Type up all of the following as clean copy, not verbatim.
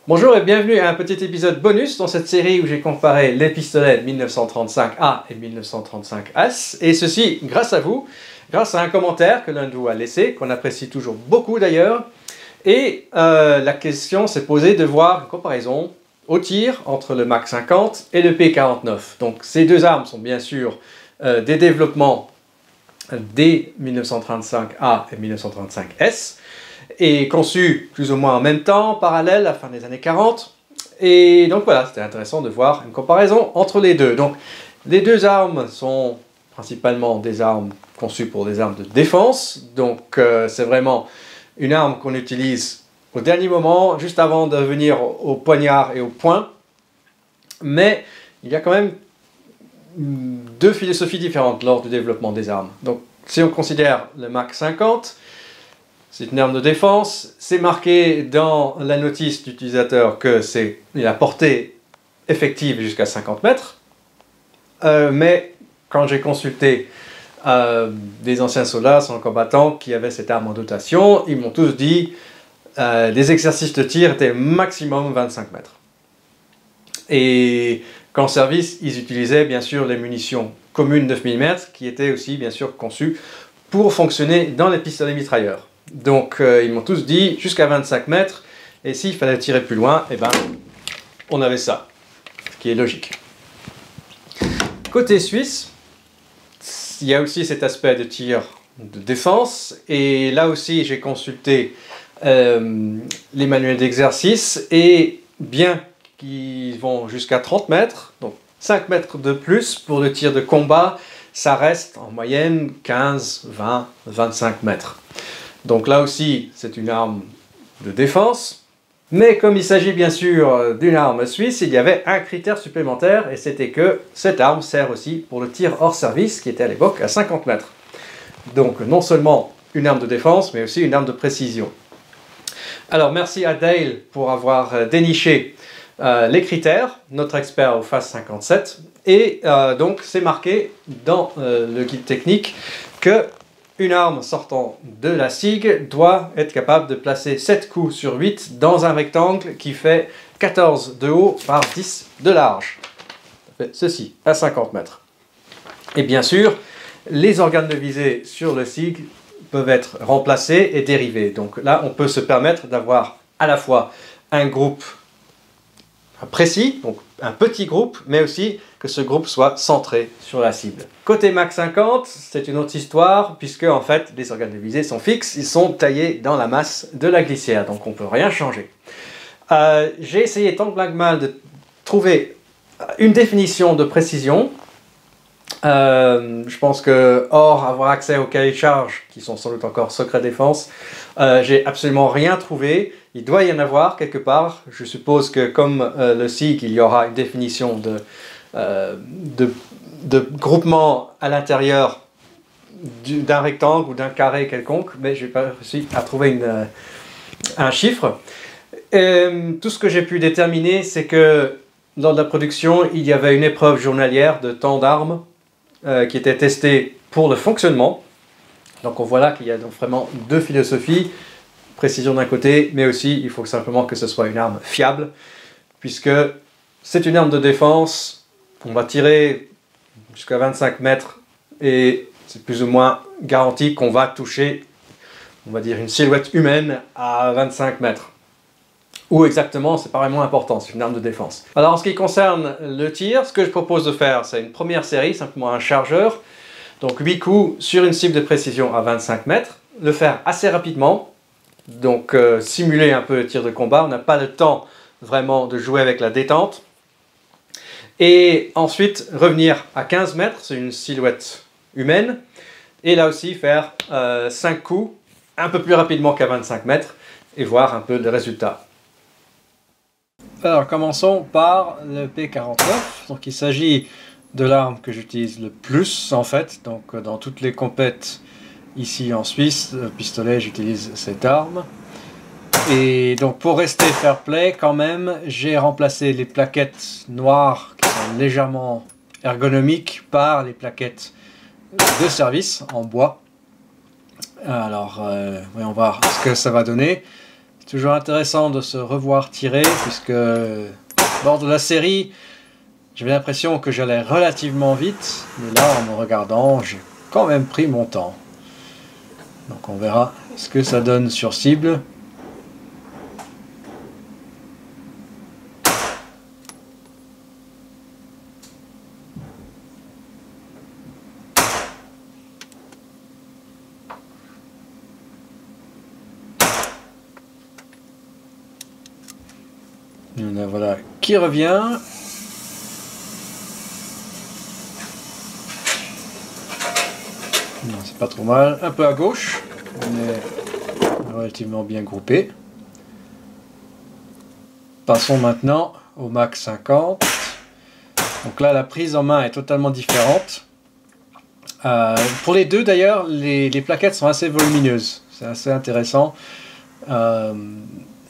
Bonjour et bienvenue à un petit épisode bonus dans cette série où j'ai comparé les pistolets 1935A et 1935S, et ceci grâce à vous, grâce à un commentaire que l'un de vous a laissé, qu'on apprécie toujours beaucoup d'ailleurs, et la question s'est posée de voir une comparaison au tir entre le Mach 50 et le P49. Donc ces deux armes sont bien sûr des développements des 1935A et 1935S, et conçu plus ou moins en même temps, parallèle, à la fin des années 40. Et donc voilà, c'était intéressant de voir une comparaison entre les deux. Donc les deux armes sont principalement des armes conçues pour des armes de défense. Donc c'est vraiment une arme qu'on utilise au dernier moment, juste avant de venir au poignard et au poing. Mais il y a quand même deux philosophies différentes lors du développement des armes. Donc si on considère le Mach 50, c'est une arme de défense, c'est marqué dans la notice d'utilisateur que c'est la portée effective jusqu'à 50 mètres. Mais quand j'ai consulté des anciens soldats, sans combattants qui avaient cette arme en dotation, ils m'ont tous dit les exercices de tir étaient maximum 25 mètres. Et qu'en service, ils utilisaient bien sûr les munitions communes 9 mm qui étaient aussi bien sûr conçues pour fonctionner dans les pistolets mitrailleurs. Donc ils m'ont tous dit jusqu'à 25 mètres, et s'il fallait tirer plus loin, eh ben, on avait ça, ce qui est logique. Côté suisse, il y a aussi cet aspect de tir de défense, et là aussi j'ai consulté les manuels d'exercice, et bien qu'ils vont jusqu'à 30 mètres, donc 5 mètres de plus pour le tir de combat, ça reste en moyenne 15, 20, 25 mètres. Donc là aussi, c'est une arme de défense, mais comme il s'agit bien sûr d'une arme suisse, il y avait un critère supplémentaire, et c'était que cette arme sert aussi pour le tir hors service, qui était à l'époque à 50 mètres. Donc non seulement une arme de défense, mais aussi une arme de précision. Alors merci à Dale pour avoir déniché les critères, notre expert au FAS 57, et donc c'est marqué dans le guide technique que une arme sortant de la SIG doit être capable de placer 7 coups sur 8 dans un rectangle qui fait 14 de haut par 10 de large. Ça fait ceci, à 50 mètres. Et bien sûr, les organes de visée sur le SIG peuvent être remplacés et dérivés. Donc là, on peut se permettre d'avoir à la fois un groupe précis, donc un petit groupe, mais aussi que ce groupe soit centré sur la cible. Côté Mach 50, c'est une autre histoire, puisque en fait les organes de visée sont fixes, ils sont taillés dans la masse de la glissière, donc on ne peut rien changer. J'ai essayé tant bien que mal de trouver une définition de précision. Je pense que, hors avoir accès aux cahiers de charges, qui sont sans doute encore secret défense, j'ai absolument rien trouvé. Il doit y en avoir quelque part. Je suppose que comme le SIG, il y aura une définition de groupement à l'intérieur d'un rectangle ou d'un carré quelconque, mais je n'ai pas réussi à trouver un chiffre. Tout ce que j'ai pu déterminer, c'est que lors de la production, il y avait une épreuve journalière de temps d'armes qui était testée pour le fonctionnement. Donc on voit là qu'il y a donc vraiment deux philosophies. Précision d'un côté, mais aussi il faut simplement que ce soit une arme fiable, puisque c'est une arme de défense, on va tirer jusqu'à 25 mètres et c'est plus ou moins garanti qu'on va toucher, on va dire, une silhouette humaine à 25 mètres. Où exactement, c'est pas vraiment important, c'est une arme de défense. Alors en ce qui concerne le tir, ce que je propose de faire, c'est une première série, simplement un chargeur, donc 8 coups sur une cible de précision à 25 mètres, le faire assez rapidement. Donc simuler un peu le tir de combat, on n'a pas le temps vraiment de jouer avec la détente. Et ensuite revenir à 15 mètres, c'est une silhouette humaine. Et là aussi faire 5 coups un peu plus rapidement qu'à 25 mètres et voir un peu le résultat. Alors commençons par le P49. Donc il s'agit de l'arme que j'utilise le plus en fait. Donc dans toutes les compètes ici en Suisse, le pistolet, j'utilise cette arme. Et donc pour rester fair play quand même, j'ai remplacé les plaquettes noires qui sont légèrement ergonomiques par les plaquettes de service en bois. Alors voyons voir ce que ça va donner. C'est toujours intéressant de se revoir tirer, puisque lors de la série, j'avais l'impression que j'allais relativement vite, mais là, en me regardant, j'ai quand même pris mon temps. Donc on verra ce que ça donne sur cible. Et voilà qui revient. Non, c'est pas trop mal. Un peu à gauche. On est relativement bien groupé. Passons maintenant au Mach 50. Donc là, la prise en main est totalement différente. Pour les deux d'ailleurs, les plaquettes sont assez volumineuses. C'est assez intéressant.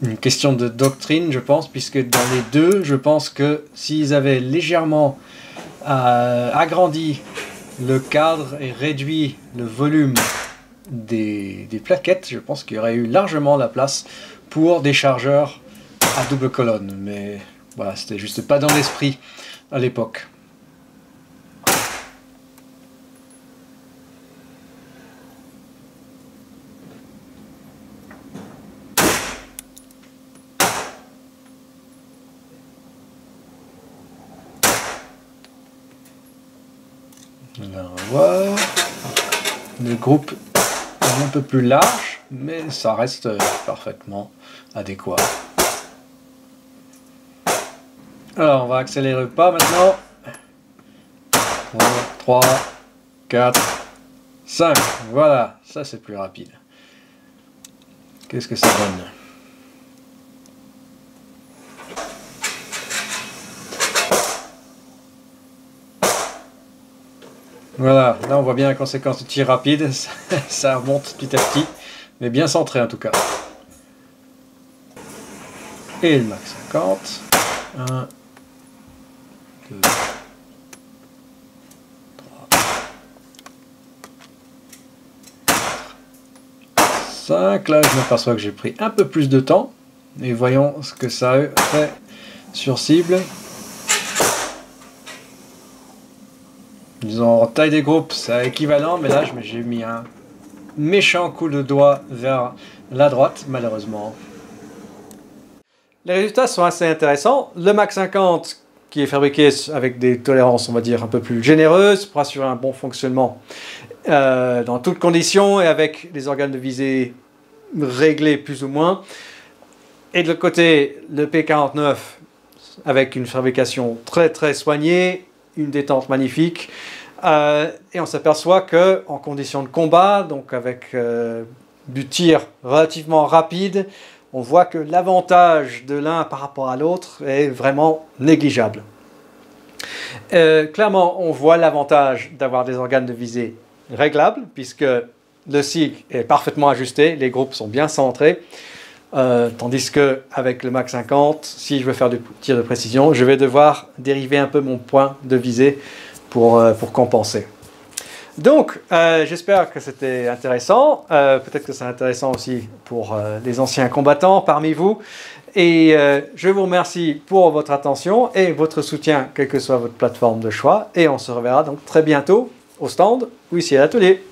Une question de doctrine, je pense, puisque dans les deux, je pense que s'ils avaient légèrement agrandi le cadre et réduit le volume des plaquettes, je pense qu'il y aurait eu largement la place pour des chargeurs à double colonne. Mais voilà, c'était juste pas dans l'esprit à l'époque. Là, on va voir. Le groupe est un peu plus large, mais ça reste parfaitement adéquat. Alors, on va accélérer le pas maintenant. 3, 4, 5. Voilà, ça c'est plus rapide. Qu'est-ce que ça donne ? Voilà, là on voit bien la conséquence du tir rapide, ça remonte petit à petit, mais bien centré en tout cas. Et le Mach 50. 1, 2, 3, 5. Là je m'aperçois que j'ai pris un peu plus de temps. Et voyons ce que ça fait sur cible. Disons, en taille des groupes, c'est équivalent, mais là, j'ai mis un méchant coup de doigt vers la droite, malheureusement. Les résultats sont assez intéressants. Le Mach 50, qui est fabriqué avec des tolérances, on va dire, un peu plus généreuses, pour assurer un bon fonctionnement dans toutes conditions et avec des organes de visée réglés plus ou moins. Et de l'autre côté, le P49, avec une fabrication très très soignée, une détente magnifique, et on s'aperçoit que en conditions de combat, donc avec du tir relativement rapide, on voit que l'avantage de l'un par rapport à l'autre est vraiment négligeable. Clairement, on voit l'avantage d'avoir des organes de visée réglables, puisque le SIG est parfaitement ajusté, les groupes sont bien centrés. Tandis qu'avec le Mach 50, si je veux faire du tir de précision, je vais devoir dériver un peu mon point de visée pour compenser. Donc, j'espère que c'était intéressant. Peut-être que c'est intéressant aussi pour les anciens combattants parmi vous. Et je vous remercie pour votre attention et votre soutien, quelle que soit votre plateforme de choix. Et on se reverra donc très bientôt au stand ou ici à l'atelier.